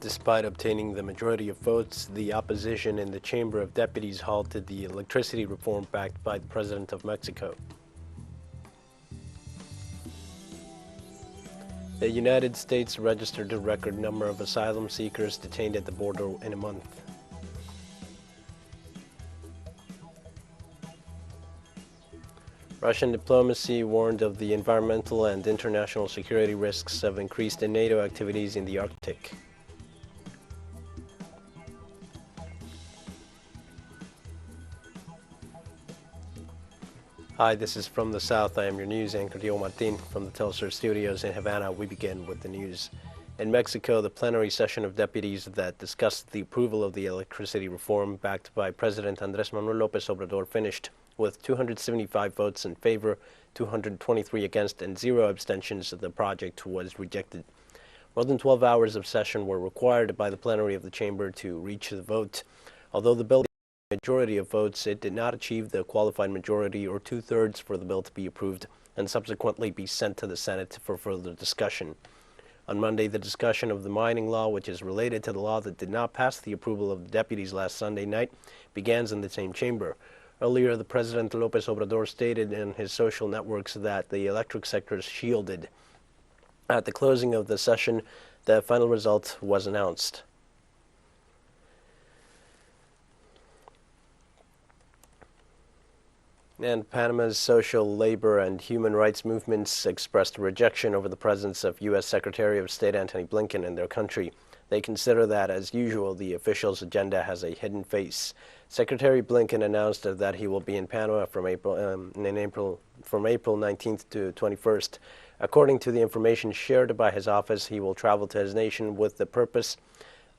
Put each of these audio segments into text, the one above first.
Despite obtaining the majority of votes, the opposition in the Chamber of Deputies halted the electricity reform backed by the President of Mexico. The United States registered a record number of asylum seekers detained at the border in a month. Russian diplomacy warned of the environmental and international security risks of increased NATO activities in the Arctic. Hi, this is From the South. I am your news anchor, Dio Martin, from the TeleSUR studios in Havana. We begin with the news. In Mexico, the plenary session of deputies that discussed the approval of the electricity reform backed by President Andrés Manuel López Obrador finished with 275 votes in favor, 223 against, and 0 abstentions. The project was rejected. More than 12 hours of session were required by the plenary of the chamber to reach the vote. Although the bill majority of votes, it did not achieve the qualified majority or 2/3 for the bill to be approved and subsequently be sent to the Senate for further discussion. On Monday, the discussion of the mining law, which is related to the law that did not pass the approval of the deputies last Sunday night, begins in the same chamber. Earlier, the President López Obrador stated in his social networks that the electric sector is shielded. At the closing of the session, the final result was announced. And Panama's social, labor, and human rights movements expressed rejection over the presence of U.S. Secretary of State Antony Blinken in their country. They consider that, as usual, the official's agenda has a hidden face. Secretary Blinken announced that he will be in Panama from April 19th to 21st. According to the information shared by his office, he will travel to his nation with the purpose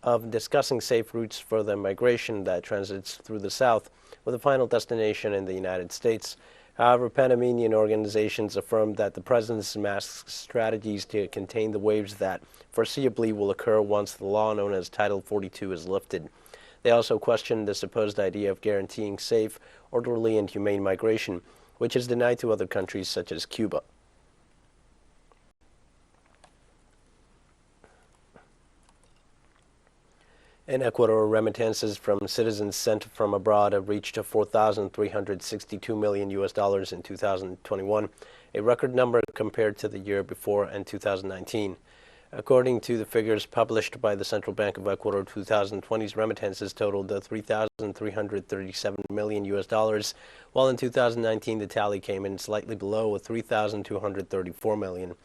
of discussing safe routes for the migration that transits through the South, with a final destination in the United States. However, Panamanian organizations affirmed that the president's masks strategies to contain the waves that foreseeably will occur once the law known as Title 42 is lifted. They also questioned the supposed idea of guaranteeing safe, orderly, and humane migration, which is denied to other countries such as Cuba. In Ecuador, remittances from citizens sent from abroad have reached $4,362 million in 2021, a record number compared to the year before in 2019. According to the figures published by the Central Bank of Ecuador, 2020's remittances totaled $3,337 million, while in 2019 the tally came in slightly below with $3,234 million.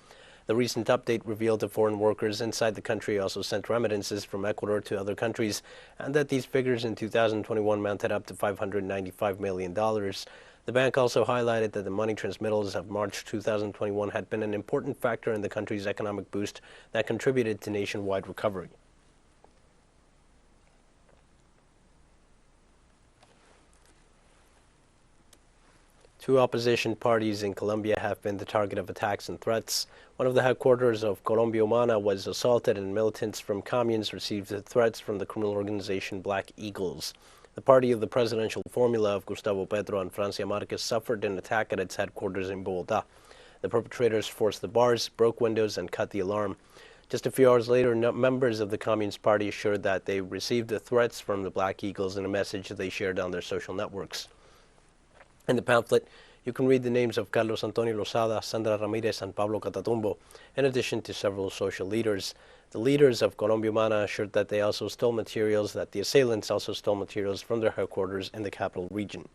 The recent update revealed that foreign workers inside the country also sent remittances from Ecuador to other countries, and that these figures in 2021 mounted up to $595 million. The bank also highlighted that the money transmittals of March 2021 had been an important factor in the country's economic boost that contributed to nationwide recovery. Two opposition parties in Colombia have been the target of attacks and threats. One of the headquarters of Colombia Humana was assaulted, and militants from communes received threats from the criminal organization Black Eagles. The party of the presidential formula of Gustavo Petro and Francia Marquez suffered an attack at its headquarters in Bogotá. The perpetrators forced the bars, broke windows, and cut the alarm. Just a few hours later, members of the Communist Party assured that they received the threats from the Black Eagles in a message they shared on their social networks. In the pamphlet, you can read the names of Carlos Antonio Lozada, Sandra Ramirez, and Pablo Catatumbo, in addition to several social leaders. The leaders of Colombia Humana assured that the assailants also stole materials from their headquarters in the capital region.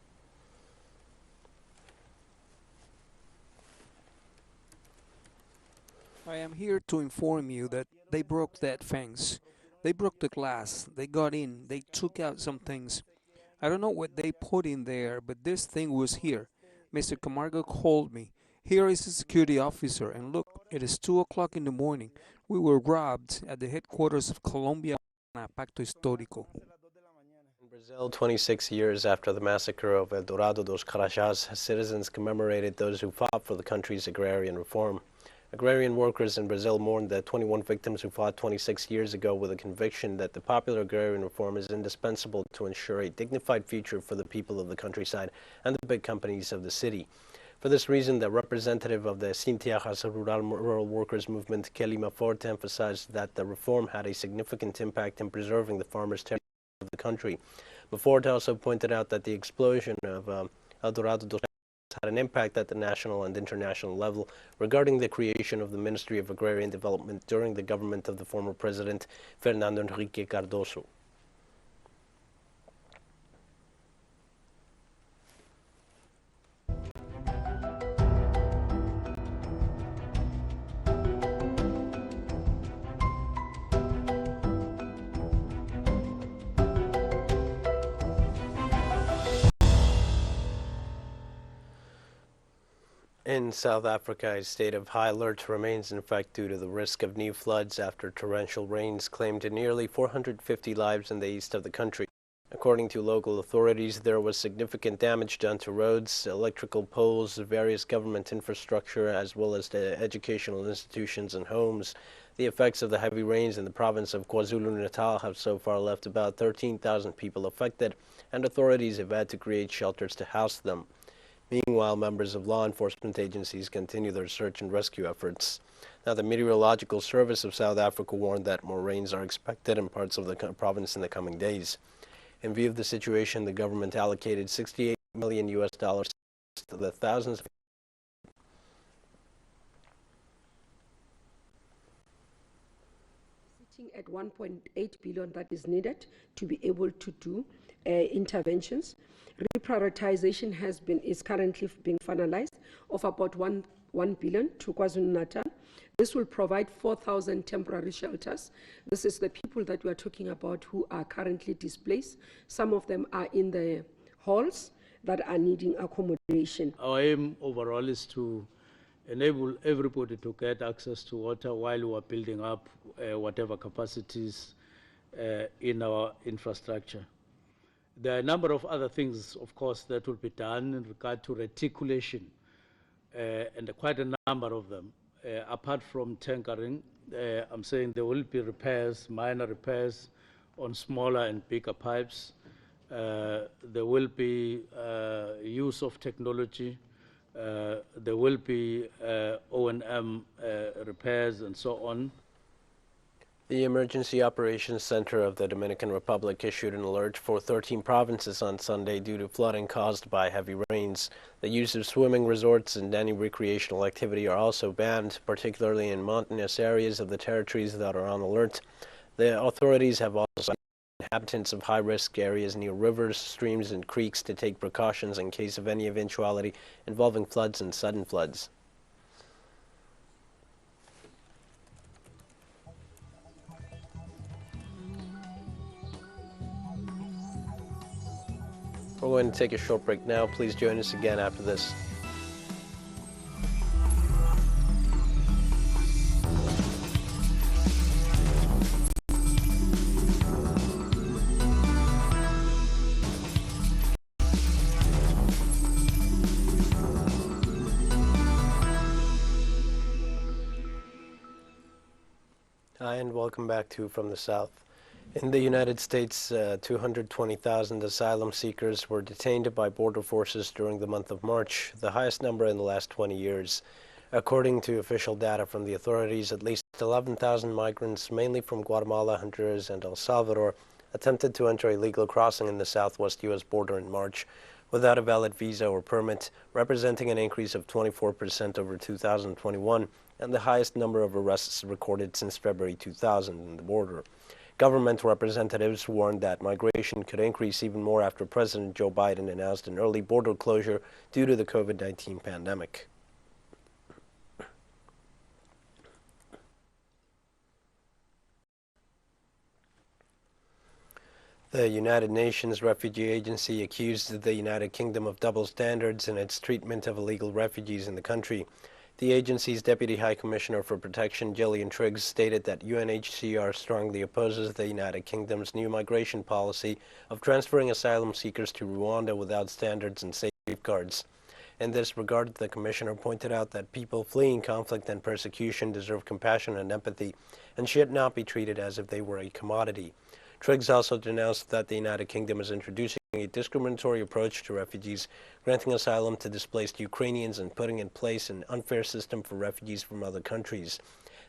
I am here to inform you that they broke that fence. They broke the glass. They got in. They took out some things. I don't know what they put in there, but this thing was here. Mr. Camargo called me. Here is a security officer, and look, it is 2 o'clock in the morning. We were robbed at the headquarters of Colombia Pacto Histórico. In Brazil, 26 years after the massacre of El Dorado dos Carajás, citizens commemorated those who fought for the country's agrarian reform. Agrarian workers in Brazil mourned the 21 victims who fought 26 years ago with a conviction that the popular agrarian reform is indispensable to ensure a dignified future for the people of the countryside and the big companies of the city. For this reason, the representative of the Sintiajas Rural Workers Movement, Kelly Maforte, emphasized that the reform had a significant impact in preserving the farmers' territory of the country. Maforte also pointed out that the explosion of El Dorado dos had an impact at the national and international level regarding the creation of the Ministry of Agrarian Development during the government of the former president, Fernando Henrique Cardoso. In South Africa, a state of high alert remains in effect due to the risk of new floods after torrential rains claimed nearly 450 lives in the east of the country. According to local authorities, there was significant damage done to roads, electrical poles, various government infrastructure, as well as to educational institutions and homes. The effects of the heavy rains in the province of KwaZulu-Natal have so far left about 13,000 people affected, and authorities have had to create shelters to house them. Meanwhile, members of law enforcement agencies continue their search and rescue efforts. Now, the Meteorological Service of South Africa warned that more rains are expected in parts of the province in the coming days. In view of the situation, the government allocated $68 million to the thousands of at 1.8 billion that is needed to be able to do interventions. Reprioritization is currently being finalized of about 1 billion to KwaZulu-Natal. This will provide 4,000 temporary shelters. This is the people that we are talking about who are currently displaced. Some of them are in the halls that are needing accommodation. Our aim overall is to enable everybody to get access to water while we are building up whatever capacities in our infrastructure. There are a number of other things, of course, that will be done in regard to reticulation, and quite a number of them. Apart from tankering, I'm saying there will be repairs, minor repairs on smaller and bigger pipes. There will be use of technology. There will be O&M repairs and so on. The Emergency Operations Center of the Dominican Republic issued an alert for 13 provinces on Sunday due to flooding caused by heavy rains. The use of swimming resorts and any recreational activity are also banned, particularly in mountainous areas of the territories that are on alert. The authorities have also inhabitants of high-risk areas near rivers, streams, and creeks to take precautions in case of any eventuality involving floods and sudden floods. We're going to take a short break now. Please join us again after this. Hi, and welcome back to From the South. In the United States, 220,000 asylum seekers were detained by border forces during the month of March, the highest number in the last 20 years. According to official data from the authorities, at least 11,000 migrants, mainly from Guatemala, Honduras, and El Salvador, attempted to enter a legal crossing in the southwest U.S. border in March without a valid visa or permit, representing an increase of 24% over 2021 and the highest number of arrests recorded since February 2000 in the border. Government representatives warned that migration could increase even more after President Joe Biden announced an early border closure due to the COVID-19 pandemic. The United Nations Refugee Agency accused the United Kingdom of double standards in its treatment of illegal refugees in the country. The agency's Deputy High Commissioner for Protection, Gillian Triggs, stated that UNHCR strongly opposes the United Kingdom's new migration policy of transferring asylum seekers to Rwanda without standards and safeguards. In this regard, the Commissioner pointed out that people fleeing conflict and persecution deserve compassion and empathy and should not be treated as if they were a commodity. Triggs also denounced that the United Kingdom is introducing a discriminatory approach to refugees, granting asylum to displaced Ukrainians and putting in place an unfair system for refugees from other countries.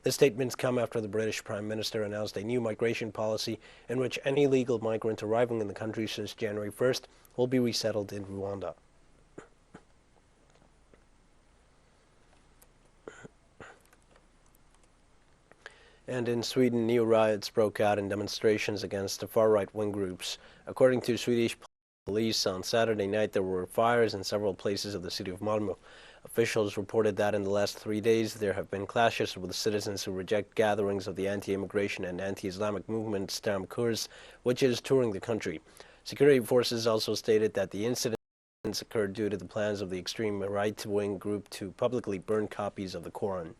The statements come after the British Prime Minister announced a new migration policy in which any legal migrant arriving in the country since January 1st will be resettled in Rwanda. And in Sweden, new riots broke out in demonstrations against the far right-wing groups. According to Swedish police, on Saturday night there were fires in several places of the city of Malmö. Officials reported that in the last 3 days there have been clashes with citizens who reject gatherings of the anti-immigration and anti-Islamic movement Stam Kurs, which is touring the country. Security forces also stated that the incidents occurred due to the plans of the extreme right-wing group to publicly burn copies of the Quran.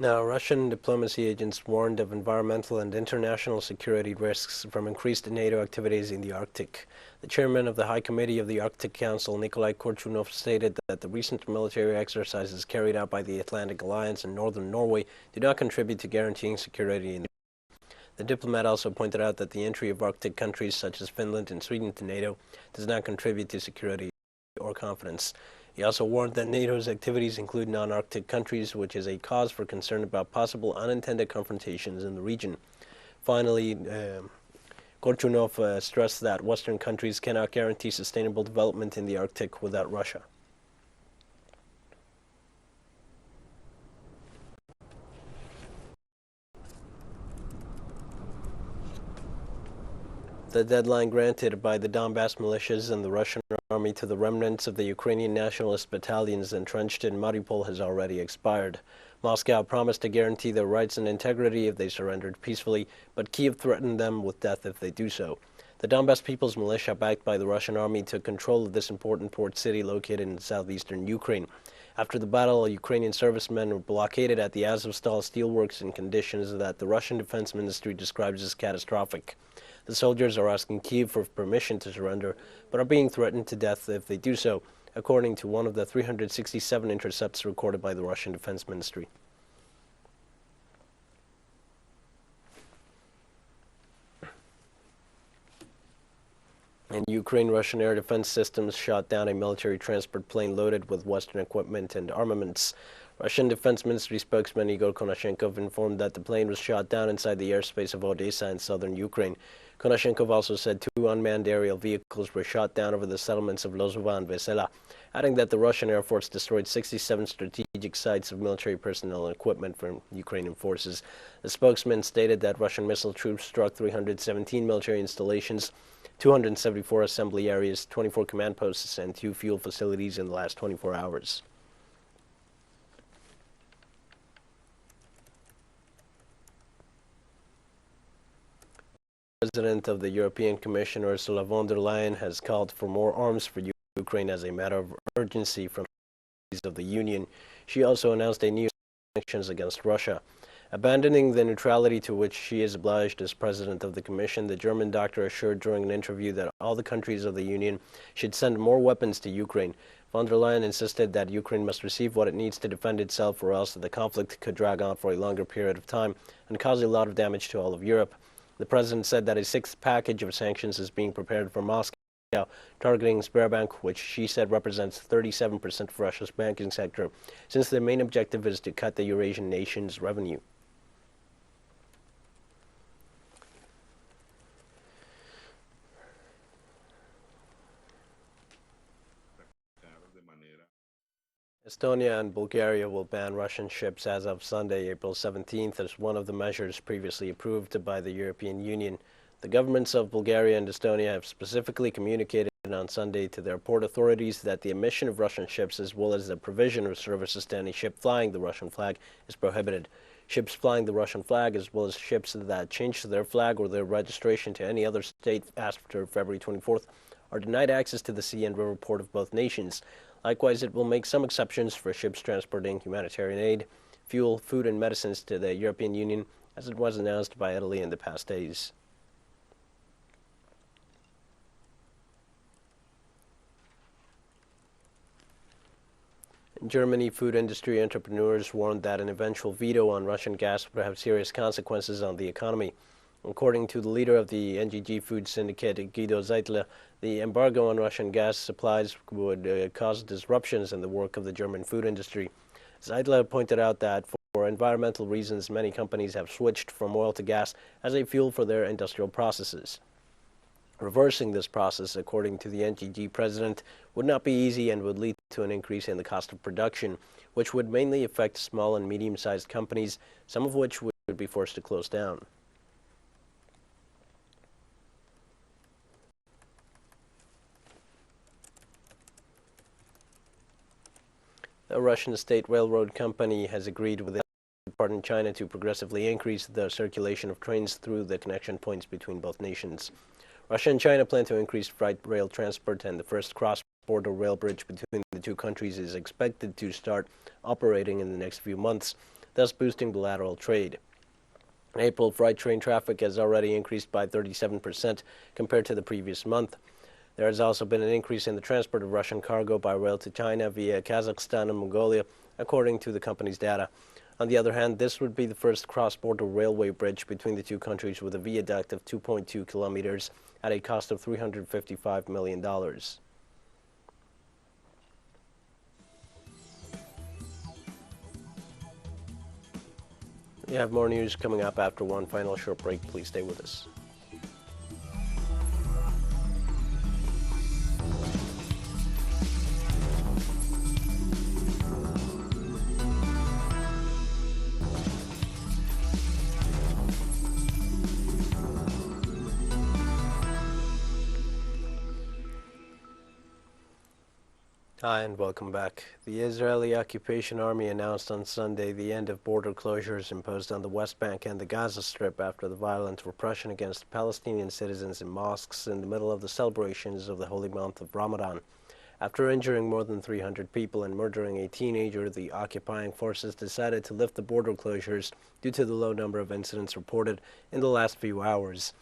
Now, Russian diplomacy agents warned of environmental and international security risks from increased NATO activities in the Arctic. The chairman of the High Committee of the Arctic Council, Nikolai Korchunov, stated that the recent military exercises carried out by the Atlantic Alliance in northern Norway do not contribute to guaranteeing security in the diplomat also pointed out that the entry of Arctic countries such as Finland and Sweden to NATO does not contribute to security or confidence. He also warned that NATO's activities include non-Arctic countries, which is a cause for concern about possible unintended confrontations in the region. Finally, Korchunov stressed that Western countries cannot guarantee sustainable development in the Arctic without Russia. The deadline granted by the Donbass militias and the Russian army to the remnants of the Ukrainian nationalist battalions entrenched in Mariupol has already expired. Moscow promised to guarantee their rights and integrity if they surrendered peacefully, but Kiev threatened them with death if they do so. The Donbass People's Militia, backed by the Russian army, took control of this important port city located in southeastern Ukraine. After the battle, Ukrainian servicemen were blockaded at the Azovstal steelworks in conditions that the Russian Defense Ministry describes as catastrophic. The soldiers are asking Kyiv for permission to surrender, but are being threatened to death if they do so, according to one of the 367 intercepts recorded by the Russian Defense Ministry. In Ukraine, Russian air defense systems shot down a military transport plane loaded with Western equipment and armaments. Russian Defense Ministry spokesman Igor Konashenkov informed that the plane was shot down inside the airspace of Odessa in southern Ukraine. Konashenkov also said 2 unmanned aerial vehicles were shot down over the settlements of Lozova and Vesela, adding that the Russian Air Force destroyed 67 strategic sites of military personnel and equipment from Ukrainian forces. The spokesman stated that Russian missile troops struck 317 military installations, 274 assembly areas, 24 command posts, and 2 fuel facilities in the last 24 hours. President of the European Commission, Ursula von der Leyen, has called for more arms for Ukraine as a matter of urgency from the of the Union. She also announced a new sanctions against Russia. Abandoning the neutrality to which she is obliged as President of the Commission, the German doctor assured during an interview that all the countries of the Union should send more weapons to Ukraine. Von der Leyen insisted that Ukraine must receive what it needs to defend itself, or else the conflict could drag on for a longer period of time and cause a lot of damage to all of Europe. The president said that a 6th package of sanctions is being prepared for Moscow, targeting Sberbank, which she said represents 37% of Russia's banking sector, since their main objective is to cut the Eurasian nation's revenue. Estonia and Bulgaria will ban Russian ships as of Sunday, April 17th, as one of the measures previously approved by the European Union. The governments of Bulgaria and Estonia have specifically communicated on Sunday to their port authorities that the emission of Russian ships, as well as the provision of services to any ship flying the Russian flag, is prohibited. Ships flying the Russian flag, as well as ships that change their flag or their registration to any other state after February 24th, are denied access to the sea and river port of both nations. Likewise, it will make some exceptions for ships transporting humanitarian aid, fuel, food, and medicines to the European Union, as it was announced by Italy in the past days. In Germany, food industry entrepreneurs warned that an eventual veto on Russian gas would have serious consequences on the economy. According to the leader of the NGG food syndicate, Guido Zeitler, the embargo on Russian gas supplies would cause disruptions in the work of the German food industry. Zeitler pointed out that for environmental reasons, many companies have switched from oil to gas as a fuel for their industrial processes. Reversing this process, according to the NGG president, would not be easy and would lead to an increase in the cost of production, which would mainly affect small and medium-sized companies, some of which would be forced to close down. The Russian state railroad company has agreed with the part in China to progressively increase the circulation of trains through the connection points between both nations. Russia and China plan to increase freight rail transport, and the first cross-border rail bridge between the two countries is expected to start operating in the next few months, thus boosting bilateral trade. In April, freight train traffic has already increased by 37% compared to the previous month. There has also been an increase in the transport of Russian cargo by rail to China via Kazakhstan and Mongolia, according to the company's data. On the other hand, this would be the first cross-border railway bridge between the two countries with a viaduct of 2.2 kilometers at a cost of $355 million. We have more news coming up after one final short break. Please stay with us. Hi and welcome back. The Israeli Occupation Army announced on Sunday the end of border closures imposed on the West Bank and the Gaza Strip after the violent repression against Palestinian citizens in mosques in the middle of the celebrations of the holy month of Ramadan. After injuring more than 300 people and murdering a teenager, the occupying forces decided to lift the border closures due to the low number of incidents reported in the last few hours.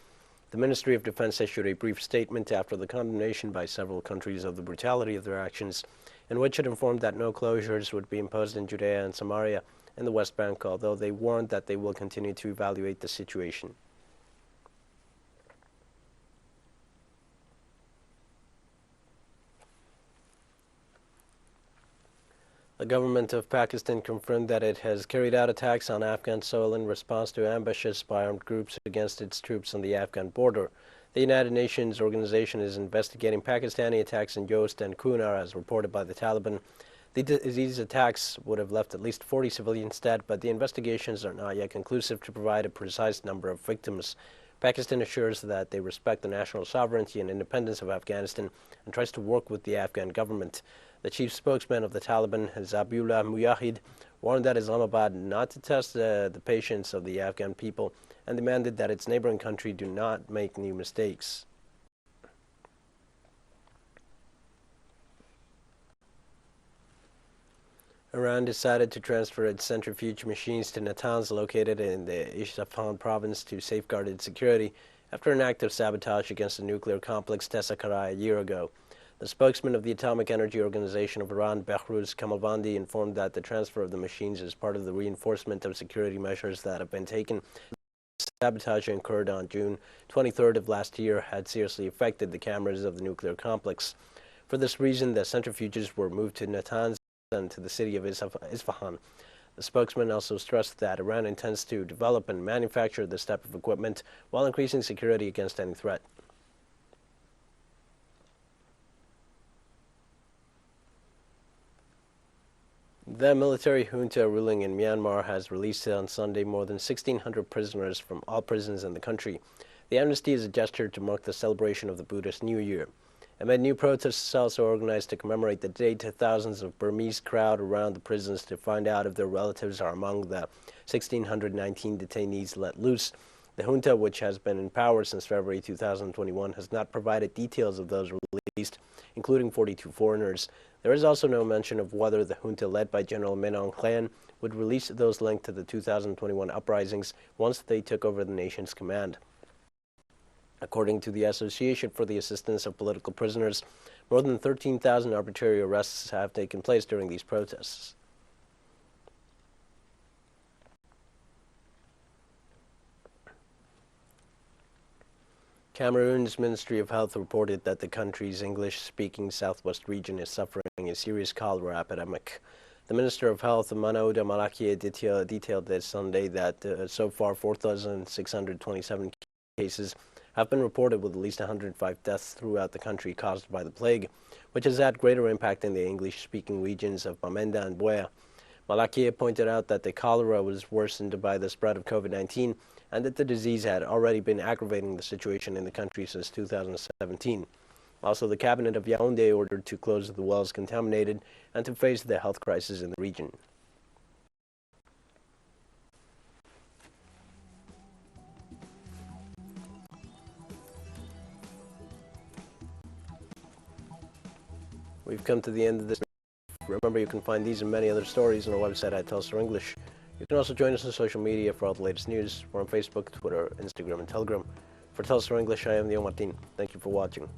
The Ministry of Defense issued a brief statement after the condemnation by several countries of the brutality of their actions, in which it informed that no closures would be imposed in Judea and Samaria and the West Bank, although they warned that they will continue to evaluate the situation. The government of Pakistan confirmed that it has carried out attacks on Afghan soil in response to ambushes by armed groups against its troops on the Afghan border. The United Nations organization is investigating Pakistani attacks in Yost and Kunar, as reported by the Taliban. These attacks would have left at least 40 civilians dead, but the investigations are not yet conclusive to provide a precise number of victims. Pakistan assures that they respect the national sovereignty and independence of Afghanistan and tries to work with the Afghan government. The chief spokesman of the Taliban, Zabihullah Mujahid, warned that Islamabad not to test the patience of the Afghan people and demanded that its neighboring country do not make new mistakes. Iran decided to transfer its centrifuge machines to Natanz, located in the Isfahan province, to safeguard its security after an act of sabotage against the nuclear complex Tessakhara a year ago. The spokesman of the Atomic Energy Organization of Iran, Behruz Kamalvandi, informed that the transfer of the machines is part of the reinforcement of security measures that have been taken. Sabotage incurred on June 23rd of last year had seriously affected the cameras of the nuclear complex. For this reason, the centrifuges were moved to Natanz and to the city of Isfahan. The spokesman also stressed that Iran intends to develop and manufacture this type of equipment while increasing security against any threat. The military junta ruling in Myanmar has released on Sunday more than 1,600 prisoners from all prisons in the country. The amnesty is a gesture to mark the celebration of the Buddhist New Year. Amid new protests also organized to commemorate the date, thousands of Burmese crowd around the prisons to find out if their relatives are among the 1,619 detainees let loose. The junta, which has been in power since February 2021, has not provided details of those released, including 42 foreigners. There is also no mention of whether the junta led by General Min Aung Hlaing would release those linked to the 2021 uprisings once they took over the nation's command. According to the Association for the Assistance of Political Prisoners, more than 13,000 arbitrary arrests have taken place during these protests. Cameroon's Ministry of Health reported that the country's English-speaking southwest region is suffering a serious cholera epidemic. The Minister of Health, Manouda Malakie, detailed this Sunday that so far 4,627 cases have been reported, with at least 105 deaths throughout the country caused by the plague, which has had greater impact in the English-speaking regions of Bamenda and Buea. Malakie pointed out that the cholera was worsened by the spread of COVID-19 and that the disease had already been aggravating the situation in the country since 2017. Also, the cabinet of Yaoundé ordered to close the wells contaminated and to face the health crisis in the region. We've come to the end of this. Remember, you can find these and many other stories on our website at TeleSUR English. You can also join us on social media for all the latest news. We're on Facebook, Twitter, Instagram, and Telegram. For TeleSUR English, I am Leo Martin. Thank you for watching.